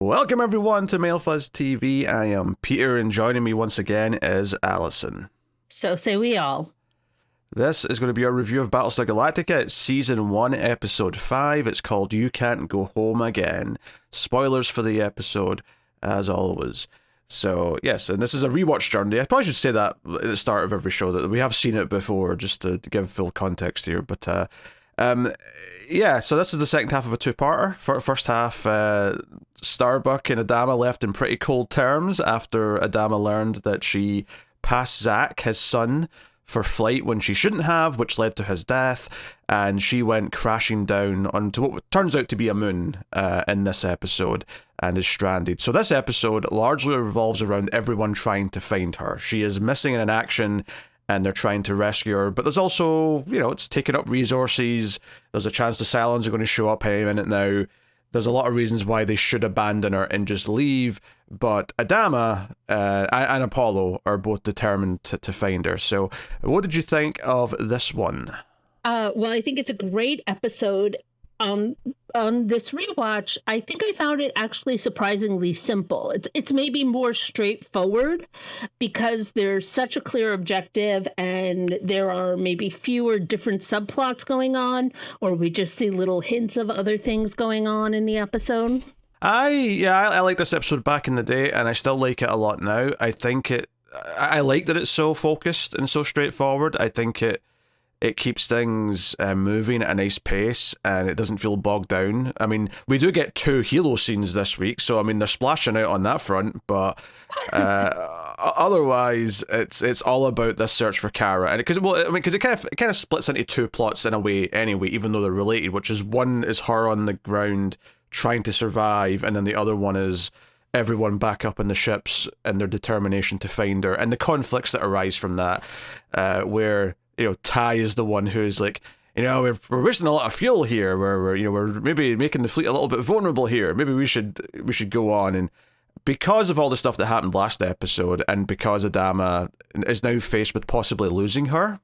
Welcome everyone to Mail Fuzz TV. I am Peter, and joining me once again is Allison. So say we all. This is going to be our review of Battlestar Galactica. It's Season 1, Episode 5. It's called You Can't Go Home Again. Spoilers for the episode, as always. So, yes, and this is a rewatch journey. I probably should say that at the start of every show, that we have seen it before, just to give full context here. But, yeah, so this is the second half of a two-parter. First half, Starbuck and Adama left in pretty cold terms after Adama learned that she passed Zach, his son, for flight when she shouldn't have, which led to his death, and she went crashing down onto what turns out to be a moon in this episode and is stranded. So this episode largely revolves around everyone trying to find her. She is missing in action and they're trying to rescue her, but there's also, it's taking up resources. There's a chance the Cylons are going to show up any minute now. There's a lot of reasons why they should abandon her and just leave, but Adama and Apollo are both determined to find her. So what did you think of this one? Well, I think it's a great episode. On this rewatch, I think I found it actually surprisingly simple. It's maybe more straightforward because there's such a clear objective and there are maybe fewer different subplots going on, or we just see little hints of other things going on in the episode. I like this episode back in the day, and I still like it a lot now. I like that it's so focused and so straightforward. I think it keeps things moving at a nice pace, and it doesn't feel bogged down. I mean, we do get 2 helo scenes this week, so I mean they're splashing out on that front, but otherwise it's all about this search for Kara, and because it kind of splits into 2 plots in a way anyway, even though they're related. Which is, one is her on the ground trying to survive, and then the other one is everyone back up in the ships and their determination to find her, and the conflicts that arise from that, where Ty is the one who's like, we're wasting a lot of fuel here. We're maybe making the fleet a little bit vulnerable here. Maybe we should go on. And because of all the stuff that happened last episode, and because Adama is now faced with possibly losing her,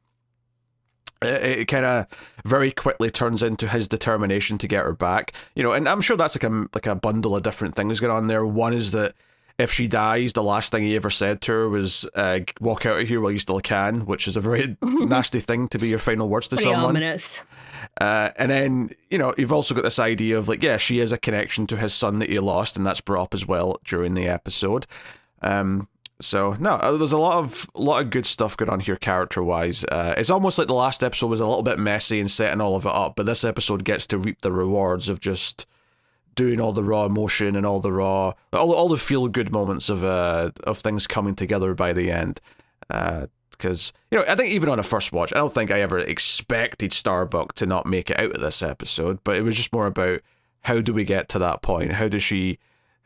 it kind of very quickly turns into his determination to get her back. And I'm sure that's like a bundle of different things going on there. One is that if she dies, the last thing he ever said to her was, walk out of here while you still can, which is a very nasty thing to be your final words to Pretty someone. Ominous. And then, you've also got this idea of like, yeah, she is a connection to his son that he lost, and that's brought up as well during the episode. So no, there's a lot of good stuff going on here character-wise. It's almost like the last episode was a little bit messy and setting all of it up, but this episode gets to reap the rewards of just doing all the raw emotion and all the feel-good moments of things coming together by the end. Because I think even on a first watch, I don't think I ever expected Starbuck to not make it out of this episode, but it was just more about, how do we get to that point? How does she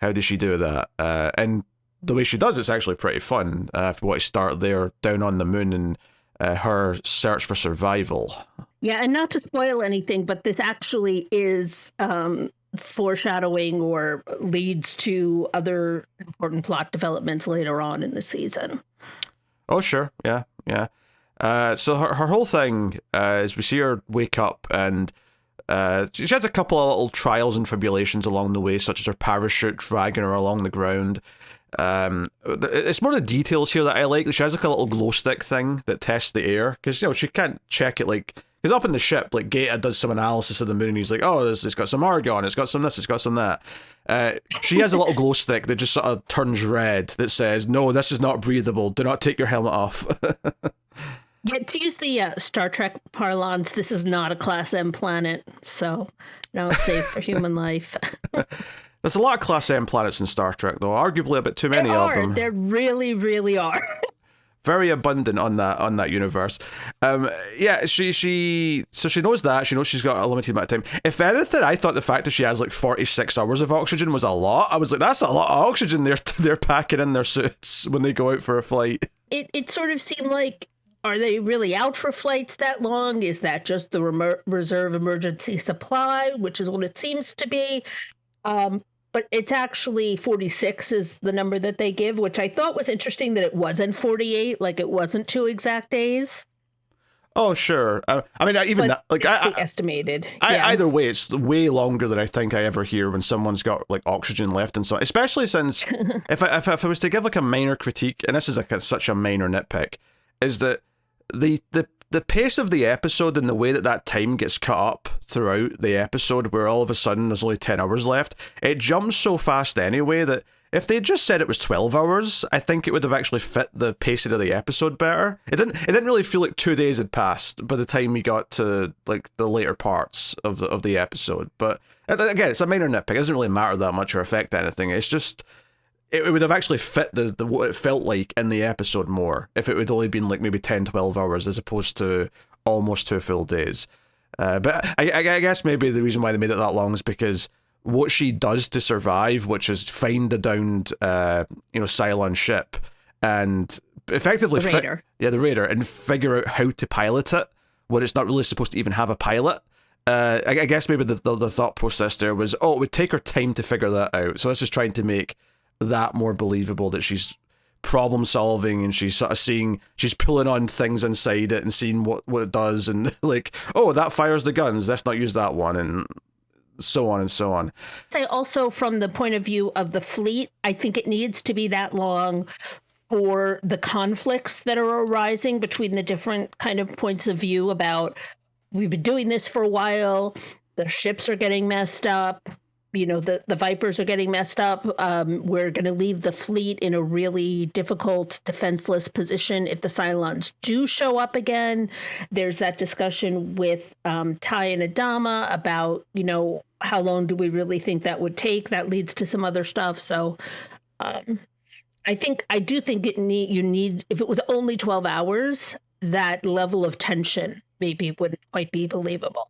do that? And the way she does it's actually pretty fun. If we want to start there, down on the moon, and her search for survival. Yeah, and not to spoil anything, but this actually is foreshadowing or leads to other important plot developments later on in the season. Oh, sure. Yeah. So her whole thing is, we see her wake up, and she has a couple of little trials and tribulations along the way, such as her parachute dragging her along the ground. It's more the details here that I like. She has like a little glow stick thing that tests the air, because she can't check it, like, because up in the ship, like, Gaeta does some analysis of the moon, and he's like, oh, it's got some argon, it's got some this, it's got some that. She has a little glow stick that just sort of turns red that says, no, this is not breathable, do not take your helmet off. Yeah, to use the Star Trek parlance, this is not a Class M planet, so now it's safe for human life. There's a lot of Class M planets in Star Trek, though, arguably a bit too many of them. There really, really are. Very abundant on that universe. Yeah, she knows that. She knows she's got a limited amount of time. If anything, I thought the fact that she has like 46 hours of oxygen was a lot. I was like, that's a lot of oxygen they're packing in their suits when they go out for a flight. It sort of seemed like, are they really out for flights that long? Is that just the reserve emergency supply, which is what it seems to be? But it's actually 46 is the number that they give, which I thought was interesting, that it wasn't 48, like it wasn't 2 exact days. Oh, sure. I mean, even But that, like, it's the estimated. I Yeah. either way, it's way longer than I think I ever hear when someone's got like oxygen left and so. Especially since if I was to give like a minor critique, and this is like such a minor nitpick, is that the pace of the episode and the way that that time gets cut up throughout the episode, where all of a sudden there's only 10 hours left, it jumps so fast anyway that if they just said it was 12 hours, I think it would have actually fit the pacing of the episode better. It didn't really feel like 2 days had passed by the time we got to like the later parts of the episode. But again, it's a minor nitpick. It doesn't really matter that much or affect anything. It's just it would have actually fit the what it felt like in the episode more if it would only been like maybe 10-12 hours as opposed to almost 2 full days. But I guess maybe the reason why they made it that long is because what she does to survive, which is find the downed, Cylon ship and effectively The Raider. the Raider, and figure out how to pilot it when it's not really supposed to even have a pilot. I guess maybe the thought process there was, oh, it would take her time to figure that out. So this is trying to make that more believable, that she's problem solving and she's sort of she's pulling on things inside it and seeing what it does, and like, oh, that fires the guns, let's not use that one, and so on and so on. Say also from the point of view of the fleet, I think it needs to be that long for the conflicts that are arising between the different kind of points of view about, we've been doing this for a while, the ships are getting messed up, the Vipers are getting messed up. We're going to leave the fleet in a really difficult, defenseless position if the Cylons do show up again. There's that discussion with Ty and Adama about, how long do we really think that would take? That leads to some other stuff. So I do think you need, if it was only 12 hours, that level of tension maybe wouldn't quite be believable.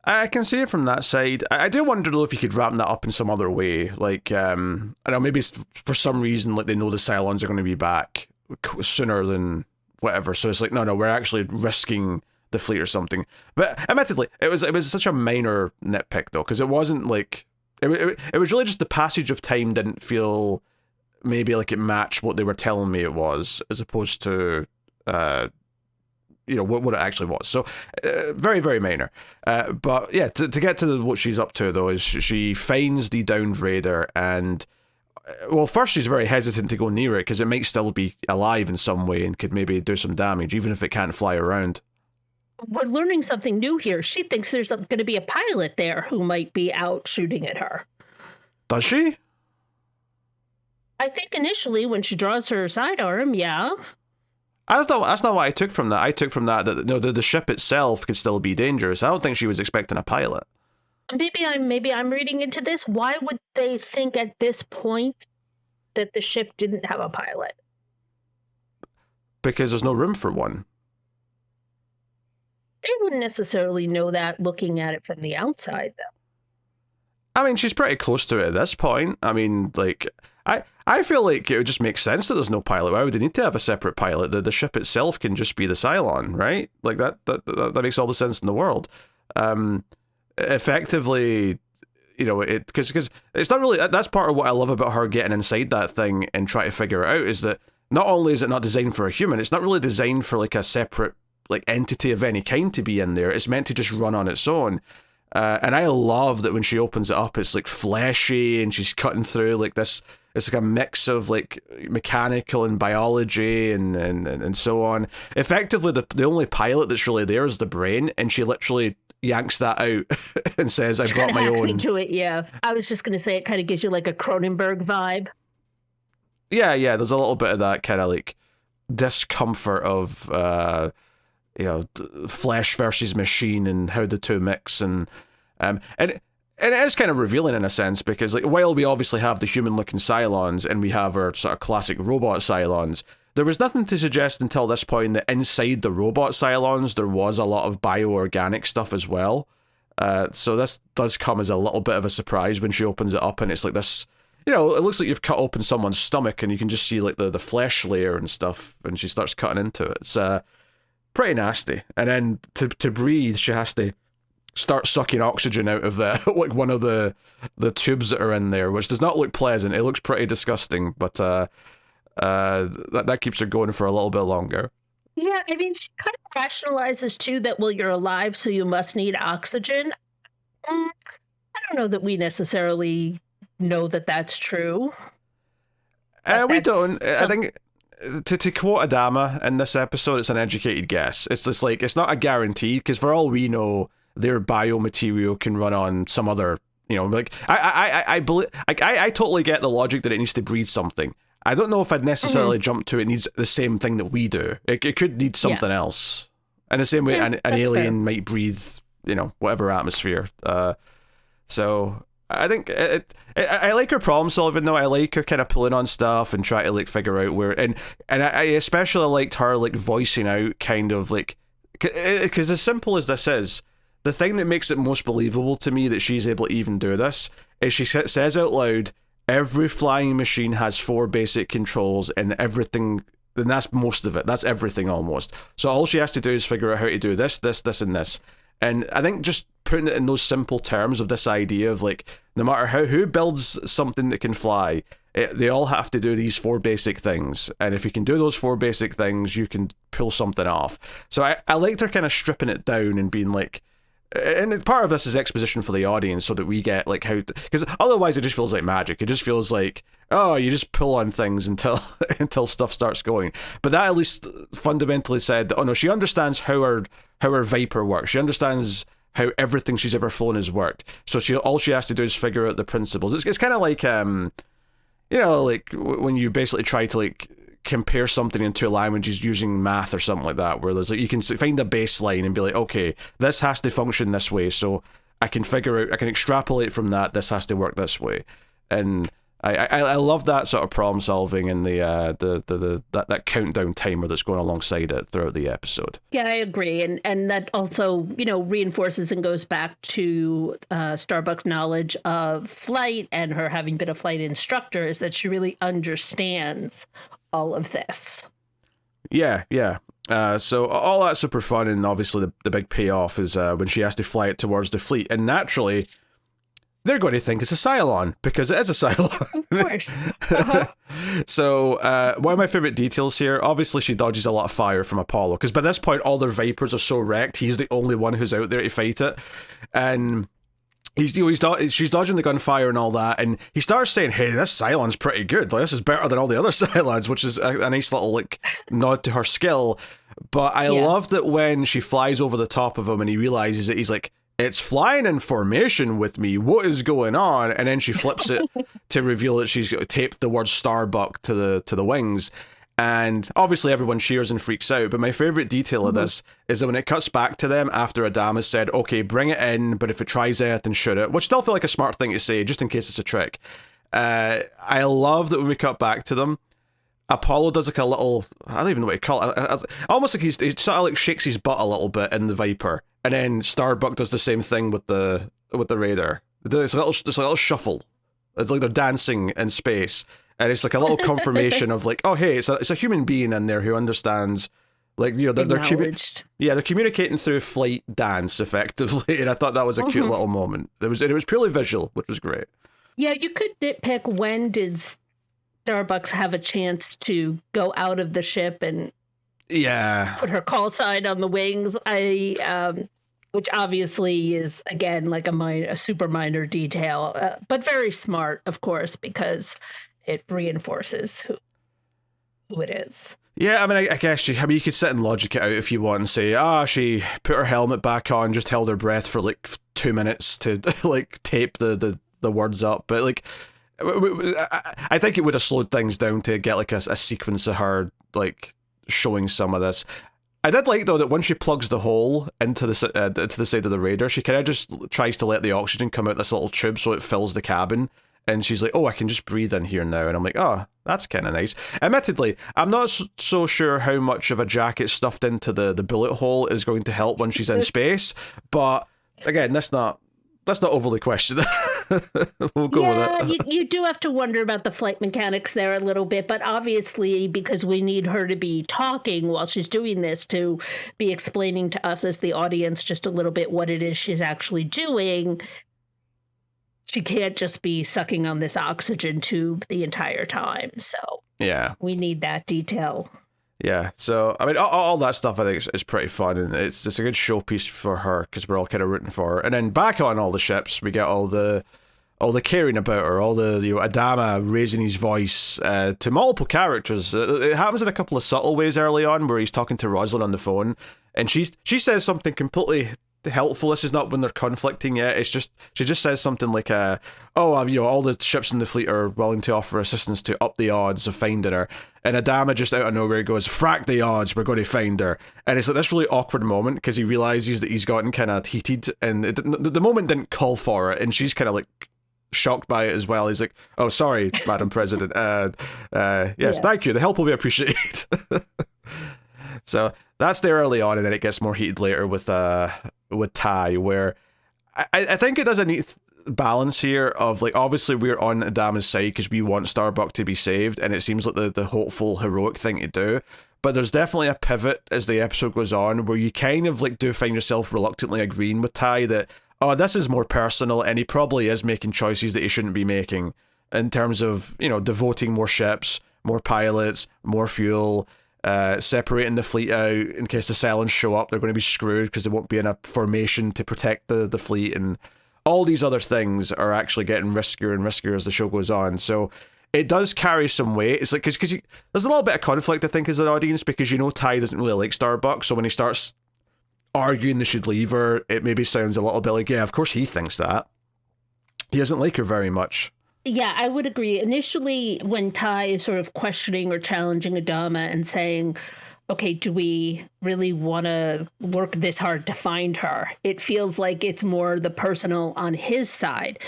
I can see it from that side. I do wonder though if you could wrap that up in some other way. Like, I don't know, maybe it's for some reason, like they know the Cylons are going to be back sooner than whatever. So it's like, no, we're actually risking the fleet or something. But admittedly, it was such a minor nitpick though, because it wasn't like, it was really just the passage of time didn't feel maybe like it matched what they were telling me it was, as opposed to, what it actually was. So very, very minor. But yeah, to get to what she's up to though, is she finds the downed Raider, and well, first she's very hesitant to go near it because it might still be alive in some way and could maybe do some damage even if it can't fly around. We're learning something new here. She thinks there's going to be a pilot there who might be out shooting at her. Does she? I think initially when she draws her sidearm, yeah. That's not what I took from that. I took from that the ship itself could still be dangerous. I don't think she was expecting a pilot. Maybe I'm reading into this. Why would they think at this point that the ship didn't have a pilot? Because there's no room for one. They wouldn't necessarily know that looking at it from the outside, though. I mean, she's pretty close to it at this point. I mean, like, I feel like it would just make sense that there's no pilot. Why would they need to have a separate pilot? The ship itself can just be the Cylon, right? Like, that makes all the sense in the world. Effectively, because it's not really, that's part of what I love about her getting inside that thing and trying to figure it out, is that not only is it not designed for a human, it's not really designed for like a separate like entity of any kind to be in there. It's meant to just run on its own. And I love that when she opens it up, it's like fleshy and she's cutting through like this. It's like a mix of like mechanical and biology and so on. Effectively, the only pilot that's really there is the brain, and she literally yanks that out and says, "I brought my own." Into it, yeah. I was just gonna say it kind of gives you like a Cronenberg vibe. Yeah. There's a little bit of that kind of like discomfort of flesh versus machine and how the two mix, and it is kind of revealing in a sense, because like while we obviously have the human looking Cylons and we have our sort of classic robot Cylons, there was nothing to suggest until this point that inside the robot Cylons there was a lot of bioorganic stuff as well. So this does come as a little bit of a surprise when she opens it up, and it's like this, it looks like you've cut open someone's stomach and you can just see like the flesh layer and stuff, and she starts cutting into it. It's pretty nasty. And then to breathe, she has to start sucking oxygen out of like one of the tubes that are in there, which does not look pleasant. It looks pretty disgusting, but that keeps her going for a little bit longer. Yeah, I mean, she kind of rationalizes too that, well, you're alive, so you must need oxygen. I don't know that we necessarily know that that's true, but We that's don't. I some. think to quote Adama in this episode, it's an educated guess. It's just like it's not a guarantee because for all we know, their biomaterial can run on some other. Like I believe, like I totally get the logic that it needs to breathe something. I don't know if I'd Mhm. necessarily jump to it needs the same thing that we do. It could need Yeah, something else. In the same way, yeah, an that's fair. alien might breathe, whatever atmosphere. So I think I like her problem solving though. I like her kind of pulling on stuff and try to like figure out where and I especially liked her like voicing out kind of like because as simple as this is, the thing that makes it most believable to me that she's able to even do this is she says out loud, every flying machine has 4 basic controls and everything. And that's most of it. That's everything almost. So all she has to do is figure out how to do this, this, this, and this. And I think just putting it in those simple terms of this idea of like, no matter who builds something that can fly, they all have to do these 4 basic things. And if you can do those 4 basic things, you can pull something off. So I liked her kind of stripping it down and being like, and part of this is exposition for the audience so that we get like how, because otherwise it just feels like magic. It just feels like, oh, you just pull on things until until stuff starts going. But that at least fundamentally said, oh no, she understands how her Viper works. She understands how everything she's ever flown has worked. So all she has to do is figure out the principles. It's kind of like like when you basically try to like compare something in 2 languages using math or something like that, where there's like you can find a baseline and be like, okay, this has to function this way, so I can extrapolate from that. This has to work this way, and I love that sort of problem solving and that countdown timer that's going alongside it throughout the episode. Yeah, I agree, and that also reinforces and goes back to Starbucks' knowledge of flight and her having been a flight instructor, is that she really understands all of this. Yeah, yeah. So all that's super fun, and obviously the big payoff is when she has to fly it towards the fleet, and naturally they're going to think it's a Cylon because it is a Cylon. Of course. Uh-huh. So one of my favorite details here, obviously she dodges a lot of fire from Apollo because by this point all their Vipers are so wrecked, he's the only one who's out there to fight it, and she's dodging the gunfire and all that, and he starts saying, "Hey, this Cylon's pretty good. Like, this is better than all the other Cylons," which is a nice little like nod to her skill. But I Yeah. love that when she flies over the top of him and he realizes that he's like, "It's flying in formation with me. What is going on?" And then she flips it to reveal that she's taped the word Starbuck to the wings. And obviously everyone cheers and freaks out. But my favorite detail of this is that when it cuts back to them after Adamas said, okay, bring it in, but if it tries anything, shoot it, which still feel like a smart thing to say, just in case it's a trick. I love that when we cut back to them, Apollo does like a little, I don't even know what to call it, almost like he sort of like shakes his butt a little bit in the Viper. And then Starbuck does the same thing with the Raider. It's a little shuffle. It's like they're dancing in space, and it's like a little confirmation of like, oh hey, it's a human being in there who understands, like Acknowledged. they're communicating through flight dance effectively, and I thought that was a cute little moment. It was purely visual, which was great. Yeah, you could nitpick, when did Starbucks have a chance to go out of the ship and Yeah, put her call sign on the wings. Which obviously is again like a super minor detail, but very smart, of course, because it reinforces who it is. yeah. I mean, I guess you could sit and logic it out if you want and say, she put her helmet back on, just held her breath for like 2 minutes to like tape the words up, but like. I think it would have slowed things down to get like a sequence of her like showing some of this. I did like though that when she plugs the hole into the side of the Raider, she kind of just tries to let the oxygen come out this little tube so it fills the cabin, and she's like, "Oh, I can just breathe in here now," and I'm like, "Oh, that's kind of nice." Admittedly, I'm not so sure how much of a jacket stuffed into the bullet hole is going to help when she's in space, but again, that's not overly questioned. We'll go Yeah, with it. you do have to wonder about the flight mechanics there a little bit, but obviously, because we need her to be talking while she's doing this, to be explaining to us as the audience just a little bit what it is she's actually doing, she can't just be sucking on this oxygen tube the entire time. So Yeah. we need that detail. Yeah, so I mean, all that stuff I think is pretty fun, and it's a good showpiece for her because we're all kind of rooting for her. And then back on all the ships, we get all the caring about her, all the Adama raising his voice to multiple characters. It happens in a couple of subtle ways early on, where he's talking to Rosalind on the phone, and she says something completely helpful. This is not when they're conflicting yet. It's just she just says something like, "Oh, all the ships in the fleet are willing to offer assistance to up the odds of finding her." And Adama just out of nowhere goes, "Frack the odds, we're going to find her." And it's like this really awkward moment because he realizes that he's gotten kind of heated, and the moment didn't call for it, and she's kind of like shocked by it as well. He's like, "Oh, sorry, Madam President. Yes, thank you. The help will be appreciated." So that's there early on, and then it gets more heated later with Ty, where I think it does a neat balance here of like, obviously we're on Adama's side because we want Starbuck to be saved, and it seems like the hopeful, heroic thing to do. But there's definitely a pivot as the episode goes on where you kind of like do find yourself reluctantly agreeing with Ty that, oh, this is more personal, and he probably is making choices that he shouldn't be making in terms of, devoting more ships, more pilots, more fuel, separating the fleet out in case the Cylons show up. They're going to be screwed because they won't be in a formation to protect the fleet, and all these other things are actually getting riskier and riskier as the show goes on. So it does carry some weight. It's like, because there's a little bit of conflict, I think, as an audience, because Ty doesn't really like Starbuck, so when he starts arguing they should leave her, it maybe sounds a little bit like, yeah, of course he thinks that. He doesn't like her very much. Yeah, I would agree. Initially, when Ty is sort of questioning or challenging Adama and saying, okay, do we really want to work this hard to find her? It feels like it's more the personal on his side.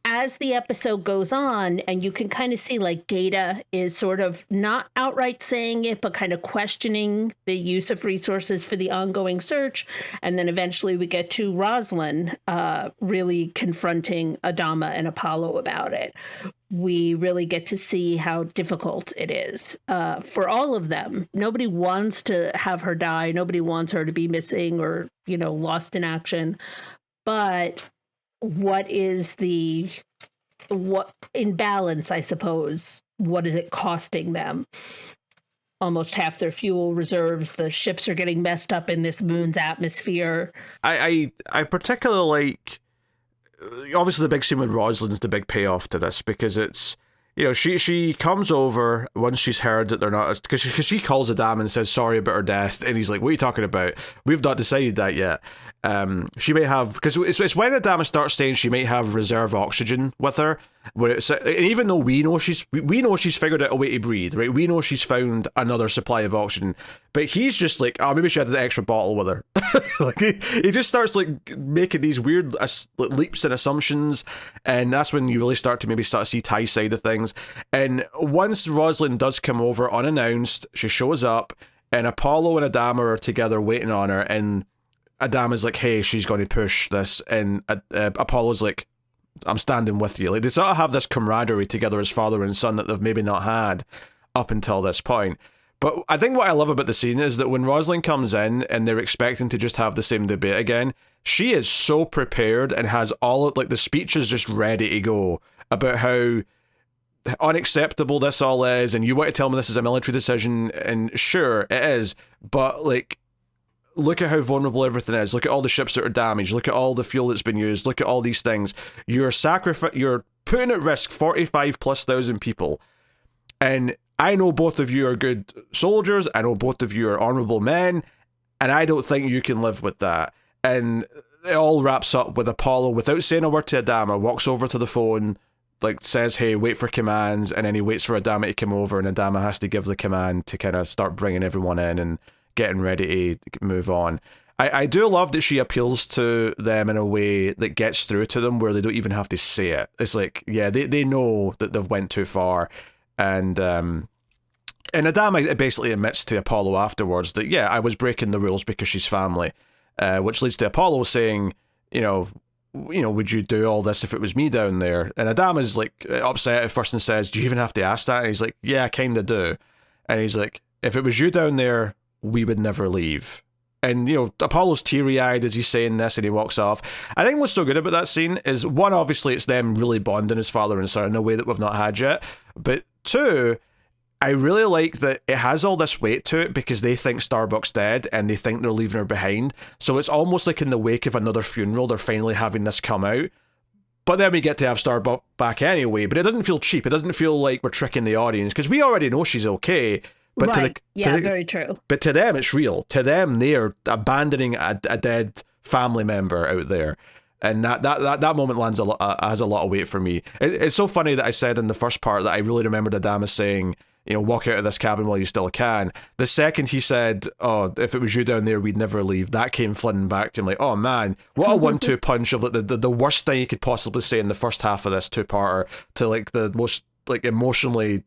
As the episode goes on, and you can kind of see like Gata is sort of not outright saying it, but kind of questioning the use of resources for the ongoing search. And then eventually we get to Rosalind really confronting Adama and Apollo about it. We really get to see how difficult it is for all of them. Nobody wants to have her die. Nobody wants her to be missing or, lost in action. But what in balance, I suppose, what is it costing them? Almost half their fuel reserves. The ships are getting messed up in this moon's atmosphere. I particularly like, obviously the big scene with Rosalind's the big payoff to this, because it's, she comes over once she's heard that they're not, because she calls Adam and says sorry about her death, and he's like, what are you talking about? We've not decided that yet. She may have, because it's when Adama starts saying she might have reserve oxygen with her, where it's, and even though we know she's figured out a way to breathe, right? We know she's found another supply of oxygen, but he's just like, oh, maybe she had an extra bottle with her. Like he just starts like making these weird leaps and assumptions, and that's when you really start to see Ty's side of things. And once Rosalind does come over unannounced, she shows up, and Apollo and Adama are together waiting on her, and Adama's like, hey, she's going to push this, and Apollo's like, I'm standing with you. Like, they sort of have this camaraderie together as father and son that they've maybe not had up until this point. But I think what I love about the scene is that when Rosalind comes in and they're expecting to just have the same debate again, she is so prepared and has all of, like, the speech is just ready to go about how unacceptable this all is, and you want to tell me this is a military decision, and sure, it is, but, like, look at how vulnerable everything is. Look at all the ships that are damaged. Look at all the fuel that's been used. Look at all these things. You're putting at risk 45,000+ people. And I know both of you are good soldiers. I know both of you are honorable men. And I don't think you can live with that. And it all wraps up with Apollo, without saying a word to Adama, walks over to the phone, like says, hey, wait for commands. And then he waits for Adama to come over, and Adama has to give the command to kind of start bringing everyone in and getting ready to move on. I do love that she appeals to them in a way that gets through to them where they don't even have to say it. It's like, yeah, they know that they've went too far. And Adama basically admits to Apollo afterwards that, yeah, I was breaking the rules because she's family, which leads to Apollo saying, would you do all this if it was me down there? And Adama's like upset at first and says, do you even have to ask that? And he's like, yeah, I kind of do. And he's like, if it was you down there, we would never leave. And, Apollo's teary-eyed as he's saying this, and he walks off. I think what's so good about that scene is, one, obviously it's them really bonding as father and son in a way that we've not had yet. But two, I really like that it has all this weight to it because they think Starbuck's dead and they think they're leaving her behind. So it's almost like in the wake of another funeral, they're finally having this come out. But then we get to have Starbuck back anyway. But it doesn't feel cheap. It doesn't feel like we're tricking the audience because we already know she's okay. But right. Very true. But to them, it's real. To them, they are abandoning a dead family member out there. And that moment lands has a lot of weight for me. It's so funny that I said in the first part that I really remembered Adama saying, walk out of this cabin while you still can. The second he said, oh, if it was you down there, we'd never leave, that came flooding back to him like, oh man, what a 1-2 punch of like the worst thing you could possibly say in the first half of this two-parter to like the most like emotionally...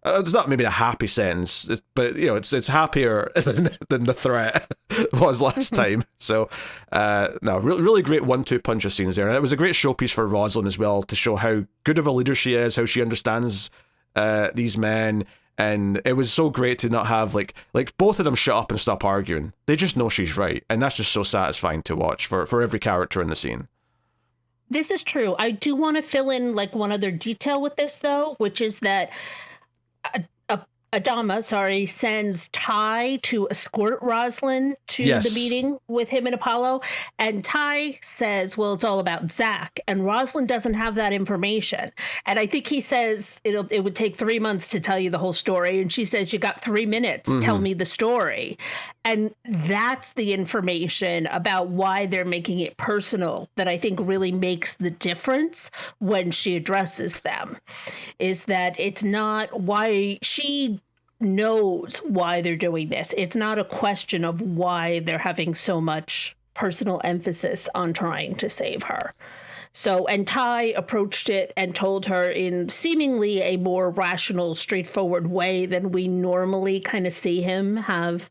it's not maybe a happy sentence, but it's happier than the threat was last time. So, no, really great 1-2 punch of scenes there, and it was a great showpiece for Rosalind as well to show how good of a leader she is, how she understands these men, and it was so great to not have like both of them shut up and stop arguing. They just know she's right, and that's just so satisfying to watch for every character in the scene. This is true. I do want to fill in like one other detail with this though, which is that Adama, sends Ty to escort Rosalind to the meeting with him and Apollo. And Ty says, well, it's all about Zach. And Rosalind doesn't have that information. And I think he says it would take 3 months to tell you the whole story. And she says, you got 3 minutes, tell me the story. And that's the information about why they're making it personal that I think really makes the difference when she addresses them, is that it's not why she knows why they're doing this. It's not a question of why they're having so much personal emphasis on trying to save her. So, and Ty approached it and told her in seemingly a more rational, straightforward way than we normally kind of see him have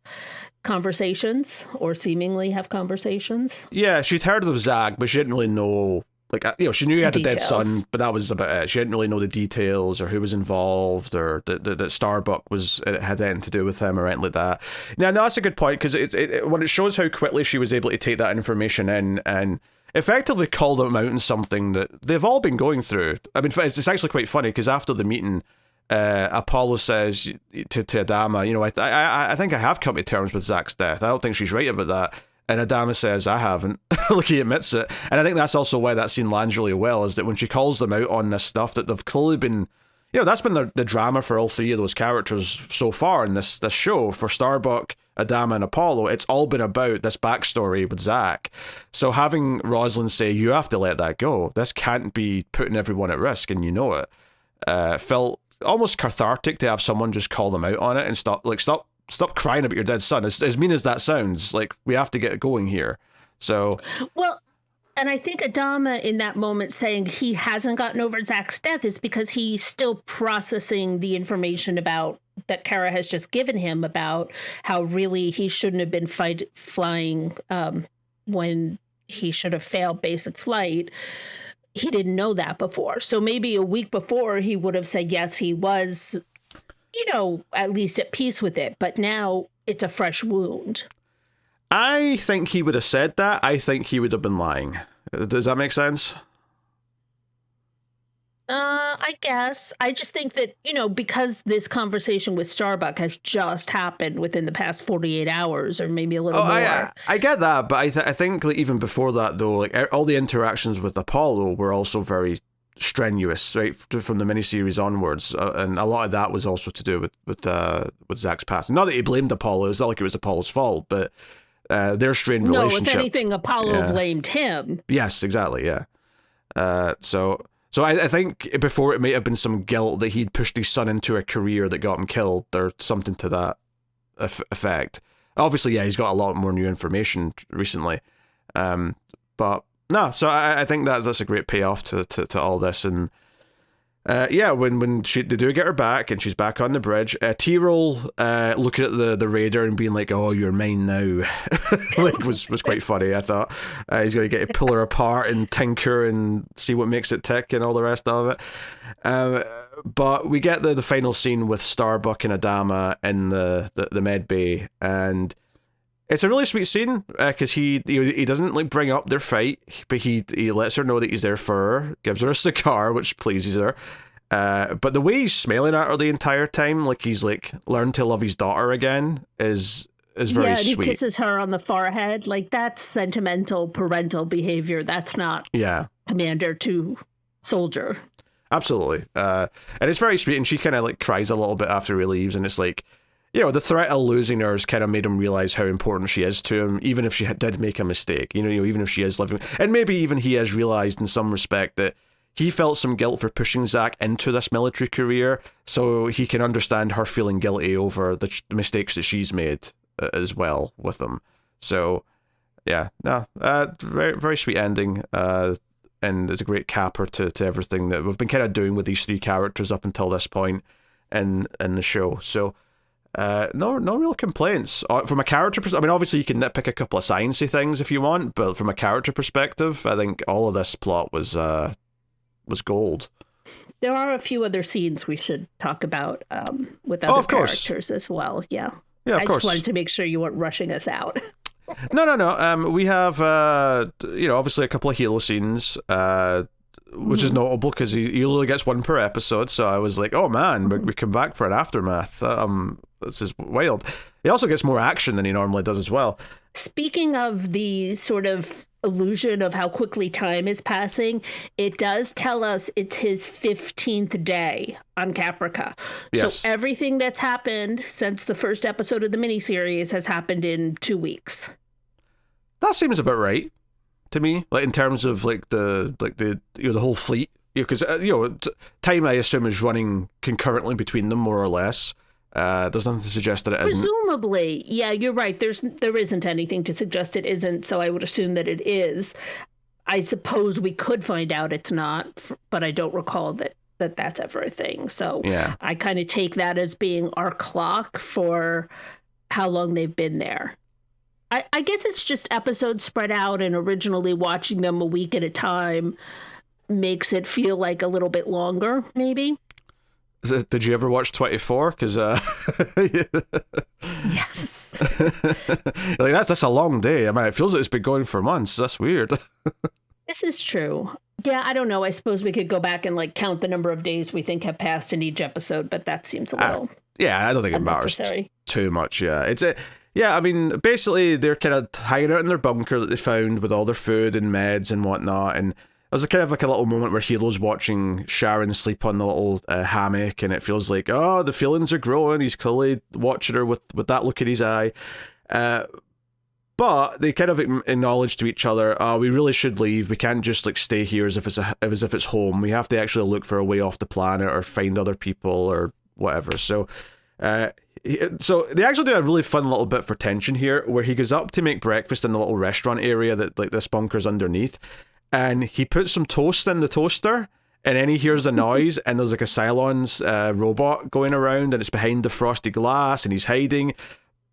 conversations or seemingly have conversations. Yeah, she'd heard of Zach, but she didn't really know. Like, she knew he had a dead son, but that was about it. She didn't really know the details or who was involved or that Starbuck had anything to do with him or anything like that. Now, no, that's a good point because when it shows how quickly she was able to take that information in and effectively call them out in something that they've all been going through. I mean, it's actually quite funny because after the meeting, Apollo says to Adama, I think I have come to terms with Zach's death. I don't think she's right about that. And Adama says, I haven't. Like, he admits it. And I think that's also why that scene lands really well, is that when she calls them out on this stuff, that they've clearly been... that's been the drama for all three of those characters so far in this show. For Starbuck, Adama, and Apollo, it's all been about this backstory with Zach. So having Rosalind say, you have to let that go. This can't be putting everyone at risk, and you know it. Felt almost cathartic to have someone just call them out on it and stop crying about your dead son. As mean as that sounds, like, we have to get going here. So, well, and I think Adama in that moment saying he hasn't gotten over Zach's death is because he's still processing the information about that Kara has just given him about how really he shouldn't have been flying when he should have failed basic flight. He didn't know that before. So maybe a week before he would have said, yes, he was, at least at peace with it. But now it's a fresh wound. I think he would have said that. I think he would have been lying. Does that make sense? I guess. I just think that, because this conversation with Starbuck has just happened within the past 48 hours or maybe a little more. I get that, but I think like, even before that, though, like all the interactions with Apollo were also very strenuous, right, from the miniseries onwards, and a lot of that was also to do with Zach's past. Not that he blamed Apollo. It's not like it was Apollo's fault, but their strained relationship. No, if anything, Apollo blamed him. Yes, exactly, yeah. So I think before it might have been some guilt that he'd pushed his son into a career that got him killed or something to that effect. Obviously, yeah, he's got a lot more new information recently. But no, so I think that's a great payoff to all this. And when they do get her back and she's back on the bridge, T-Roll looking at the raider and being like, oh, you're mine now, like was quite funny. I thought he's going to get to pull her apart and tinker and see what makes it tick and all the rest of it. But we get the final scene with Starbuck and Adama in the med bay, and it's a really sweet scene because he doesn't like bring up their fight, but he lets her know that he's there for her, gives her a cigar, which pleases her, But the way he's smiling at her the entire time, like he's like learned to love his daughter again, is very and he sweet. kisses her on the forehead. Like, that's sentimental parental behavior. That's not commander to soldier. Absolutely. And it's very sweet, and she kind of like cries a little bit after he leaves, and it's like, you know, the threat of losing her has kind of made him realize how important she is to him, even if she did make a mistake, you know, even if she is living, and maybe even he has realized in some respect that he felt some guilt for pushing Zach into this military career, so he can understand her feeling guilty over the mistakes that she's made as well with him. So, yeah, no, very, very sweet ending, and it's a great capper to everything that we've been kind of doing with these three characters up until this point in the show. So, no real complaints from a character perspective. I mean, obviously you can nitpick a couple of sciencey things if you want, but from a character perspective, I think all of this plot was gold. There are a few other scenes we should talk about with other characters as well. Yeah, of course. I just wanted to make sure you weren't rushing us out. No. We have, obviously a couple of Halo scenes, which is notable because he only gets one per episode. So I was like, oh man, we come back for an aftermath. This is wild. He also gets more action than he normally does as well. Speaking of the sort of illusion of how quickly time is passing, it does tell us it's his 15th day on Caprica. Yes. So everything that's happened since the first episode of the miniseries has happened in 2 weeks. That seems about right to me, like in terms of like the the whole fleet, because time I assume is running concurrently between them more or less. There's nothing to suggest that it isn't. Presumably, yeah, you're right. There isn't anything to suggest it isn't, so I would assume that it is. I suppose we could find out it's not, but I don't recall that's ever a thing. So yeah. I kind of take that as being our clock for how long they've been there. I guess it's just episodes spread out, and originally watching them a week at a time makes it feel like a little bit longer, maybe. Did you ever watch 24? Because yes. Like that's a long day. I mean, it feels like it's been going for months. That's weird. This is true. Yeah, I don't know. I suppose we could go back and like count the number of days we think have passed in each episode, but that seems a little I don't think it matters too much. Yeah, I mean, basically they're kind of hanging out in their bunker that they found with all their food and meds and whatnot, and there's kind of like a little moment where Halo's watching Sharon sleep on the little hammock, and it feels like, oh, the feelings are growing. He's clearly watching her with that look in his eye. But they kind of acknowledge to each other, we really should leave. We can't just like stay here as if it's home. We have to actually look for a way off the planet or find other people or whatever. So they actually do a really fun little bit for tension here, where he goes up to make breakfast in the little restaurant area that like this bunker's underneath, and he puts some toast in the toaster, and then he hears a noise, and there's like a Cylon's robot going around, and it's behind the frosty glass, and he's hiding.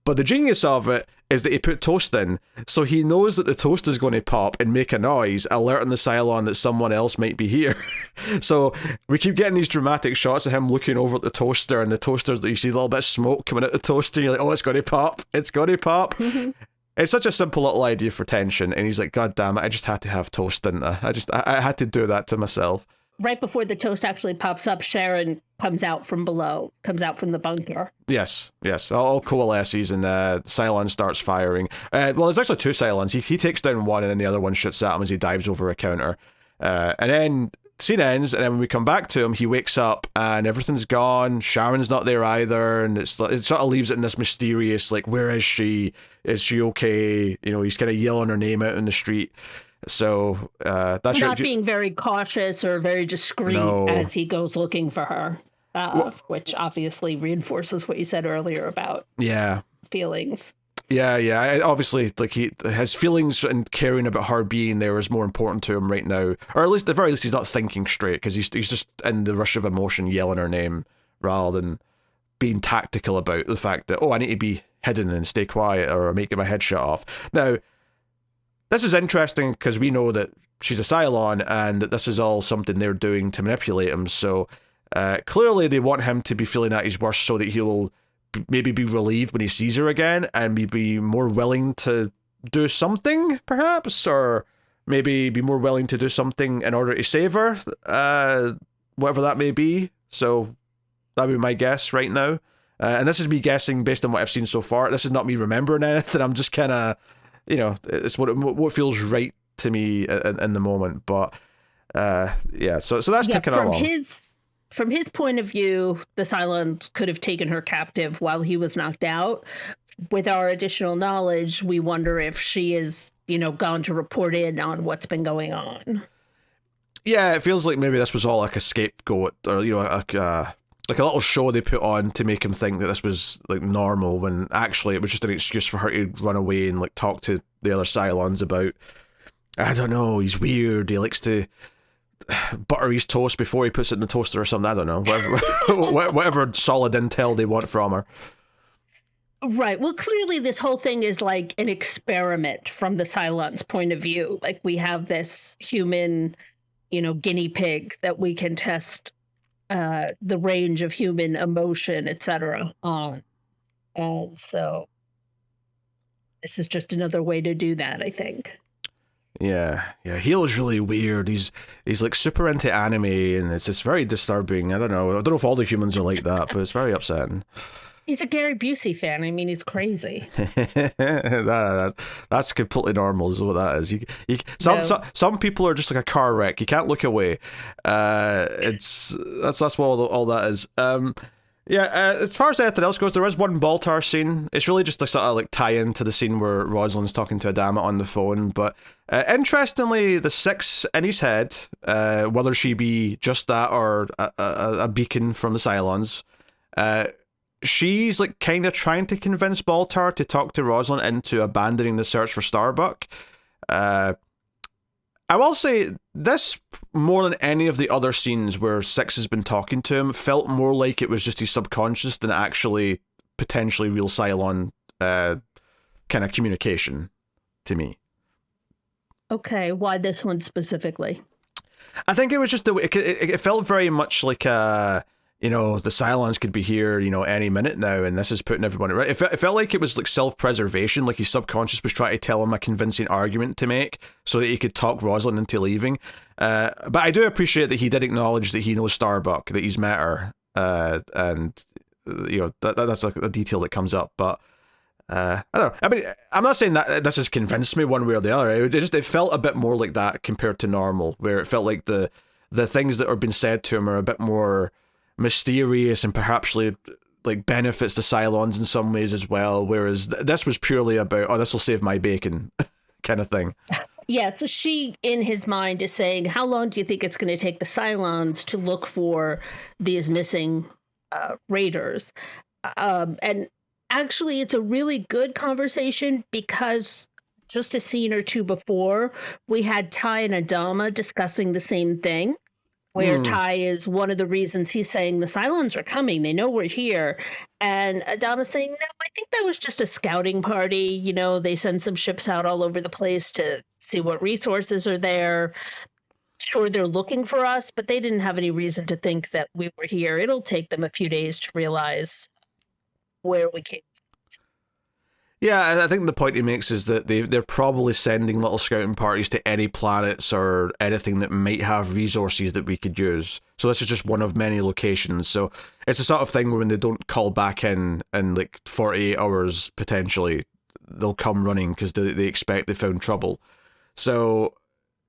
But the genius of it is that he put toast in, so he knows that the toast is going to pop and make a noise, alerting the Cylon that someone else might be here. So we keep getting these dramatic shots of him looking over at the toaster, and the toaster's that you see a little bit of smoke coming out the toaster, and you're like, oh, it's going to pop. It's going to pop. It's such a simple little idea for tension, and he's like, God damn it, I just had to have toast, didn't I? I had to do that to myself. Right before the toast actually pops up, Sharon comes out from the bunker. Yes. All coalesces, and Cylon starts firing. Well, there's actually two Cylons. He takes down one, and then the other one shoots at him as he dives over a counter. And then scene ends, and then when we come back to him, he wakes up, and everything's gone. Sharon's not there either, and it sort of leaves it in this mysterious, like, where is she? Is she okay? You know, he's kind of yelling her name out in the street. So that's not being very cautious or very discreet as he goes looking for her, which obviously reinforces what you said earlier about feelings. Yeah. Obviously, like his feelings and caring about her being there is more important to him right now, or at the very least, he's not thinking straight because he's just in the rush of emotion yelling her name rather than being tactical about the fact that I need to be hidden and stay quiet or make my head shut off. Now, this is interesting because we know that she's a Cylon and that this is all something they're doing to manipulate him. So clearly they want him to be feeling at his worst so that he'll maybe be relieved when he sees her again and be more willing to do something, perhaps, or maybe be more willing to do something in order to save her. whatever that may be. So that would be my guess right now. And this is me guessing based on what I've seen so far. This is not me remembering anything. I'm just kind of, it's what feels right to me in the moment. But yeah, so that's ticking along. From his point of view, the Cylons could have taken her captive while he was knocked out. With our additional knowledge, we wonder if she is, gone to report in on what's been going on. Yeah, it feels like maybe this was all like a scapegoat, or like a little show they put on to make him think that this was like normal, when actually it was just an excuse for her to run away and like talk to the other Cylons about, I don't know, he's weird, he likes to butter his toast before he puts it in the toaster or something. I don't know, whatever solid intel they want from her. Right. Well, clearly this whole thing is like an experiment from the Cylons' point of view. Like, we have this human, guinea pig that we can test the range of human emotion, etc. on. And so this is just another way to do that, I think. Yeah, Heel's really weird. He's like super into anime, and it's just very disturbing. I don't know if all the humans are like that, but it's very upsetting. He's a Gary Busey fan. I mean, he's crazy. That's completely normal, is what that is. Some people are just like a car wreck. You can't look away. That's what all that is. As far as anything else goes, there is one Baltar scene. It's really just a sort of like tie-in to the scene where Rosalind's talking to Adama on the phone. But interestingly, the six in his head, whether she be just that or a beacon from the Cylons, she's like kind of trying to convince Baltar to talk to Rosalind into abandoning the search for Starbuck. I will say this, more than any of the other scenes where Six has been talking to him, felt more like it was just his subconscious than actually potentially real Cylon kind of communication to me. Okay, why this one specifically? I think it was just the way it felt very much like the Cylons could be here, any minute now, and this is putting everyone right. It felt like it was like self-preservation, like his subconscious was trying to tell him a convincing argument to make so that he could talk Rosalind into leaving. But I do appreciate that he did acknowledge that he knows Starbuck, that he's met her, and that's like a detail that comes up. But I don't know. I mean, I'm not saying that this has convinced me one way or the other. It felt a bit more like that compared to normal, where it felt like the things that are being said to him are a bit more mysterious and perhaps like benefits the Cylons in some ways as well, whereas this was purely about, this will save my bacon kind of thing. Yeah, so she, in his mind, is saying, how long do you think it's going to take the Cylons to look for these missing raiders? And actually, it's a really good conversation, because just a scene or two before, we had Ty and Adama discussing the same thing, where Ty is one of the reasons he's saying the Cylons are coming. They know we're here. And Adama's saying, no, I think that was just a scouting party. They send some ships out all over the place to see what resources are there. Sure, they're looking for us, but they didn't have any reason to think that we were here. It'll take them a few days to realize where we came from. Yeah, I think the point he makes is that they're probably sending little scouting parties to any planets or anything that might have resources that we could use. So this is just one of many locations. So it's the sort of thing where when they don't call back in like 48 hours, potentially, they'll come running because they expect they found trouble. So,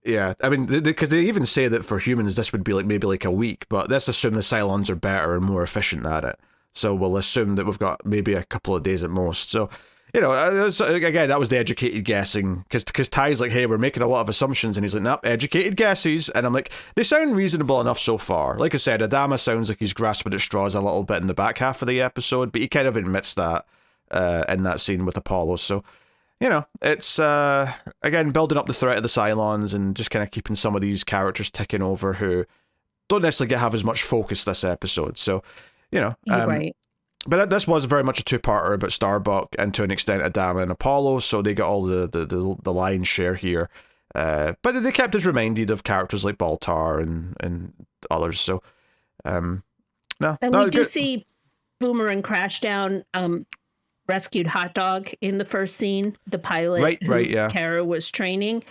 yeah, I mean, because they even say that for humans, this would be like maybe like a week, but let's assume the Cylons are better and more efficient at it. So we'll assume that we've got maybe a couple of days at most. So, again, that was the educated guessing, because Ty's like, hey, we're making a lot of assumptions, and he's like, nope, educated guesses, and I'm like, they sound reasonable enough so far. Like I said, Adama sounds like he's grasping at straws a little bit in the back half of the episode, but he kind of admits that in that scene with Apollo, so, it's, again, building up the threat of the Cylons, and just kind of keeping some of these characters ticking over who don't necessarily have as much focus this episode, so, right. But this was very much a two-parter about Starbuck and to an extent Adama and Apollo, so they got all the lion's share here. But they kept us reminded of characters like Baltar and others. So, no. And we do see Boomer and Crashdown rescued Hot Dog in the first scene, the pilot right, yeah. Kara was training,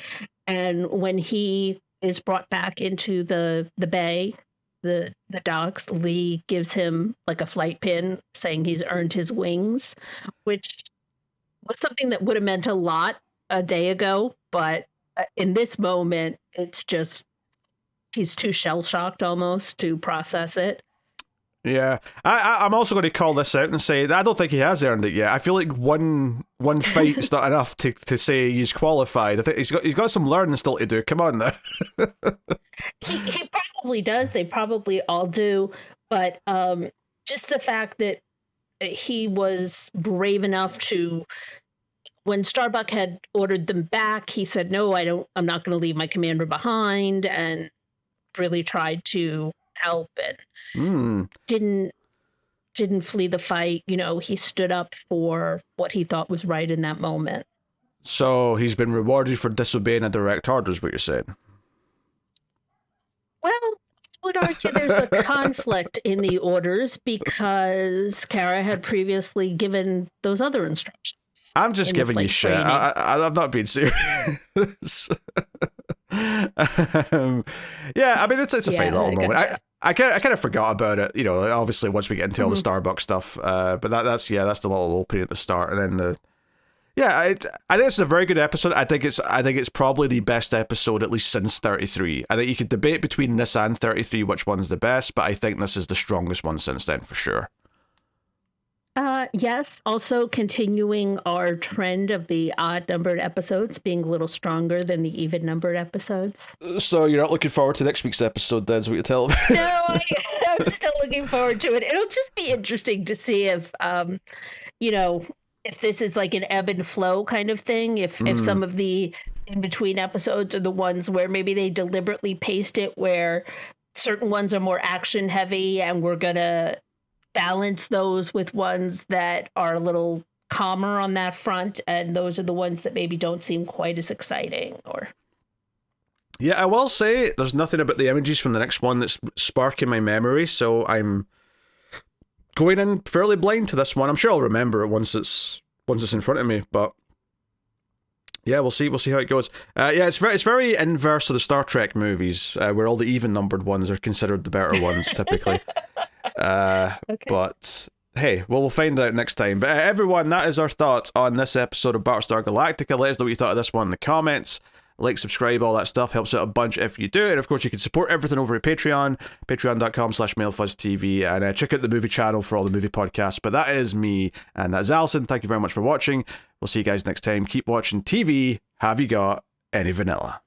and when he is brought back into the bay, the docks, Lee gives him like a flight pin saying he's earned his wings, which was something that would have meant a lot a day ago, but in this moment, it's just he's too shell shocked almost to process it. Yeah, I'm also going to call this out and say I don't think he has earned it yet. I feel like one fight is not enough to say he's qualified. I think he's got some learning still to do. Come on now. He probably does. They probably all do, but just the fact that he was brave enough to, when Starbuck had ordered them back, he said, "No, I'm not going to leave my commander behind," and really tried to help and didn't flee the fight. He stood up for what he thought was right in that moment. So he's been rewarded for disobeying a direct order, is what you're saying? Well, I would argue there's a conflict in the orders because Kara had previously given those other instructions. I'm just giving you shit. I'm not being serious. Yeah, I mean, it's a funny little moment. I kind of forgot about it, obviously once we get into all the Starbucks stuff. But that's the little opening at the start, and then I think it's a very good episode. I think it's probably the best episode at least since 33. I think you could debate between this and 33 which one's the best, but I think this is the strongest one since then for sure. Yes, also continuing our trend of the odd-numbered episodes being a little stronger than the even-numbered episodes. So you're not looking forward to next week's episode, then, is what you're telling me? No, I'm still looking forward to it. It'll just be interesting to see if, if this is like an ebb and flow kind of thing, if some of the in-between episodes are the ones where maybe they deliberately paced it where certain ones are more action-heavy and we're going to balance those with ones that are a little calmer on that front, and those are the ones that maybe don't seem quite as exciting. Yeah, I will say there's nothing about the images from the next one that's sparking my memory, so I'm going in fairly blind to this one. I'm sure I'll remember it once it's in front of me, but yeah, we'll see how it goes. It's very inverse of the Star Trek movies, where all the even numbered ones are considered the better ones typically. Okay. But hey, we'll find out next time. But everyone, that is our thoughts on this episode of Battlestar Galactica. Let us know what you thought of this one in the comments. Like, subscribe, all that stuff helps out a bunch if you do. And of course, you can support everything over at Patreon, patreon.com/MailFuzzTV, and check out the movie channel for all the movie podcasts. But that is me, and that's Alison. Thank you very much for watching. We'll see you guys next time. Keep watching TV. Have you got any vanilla?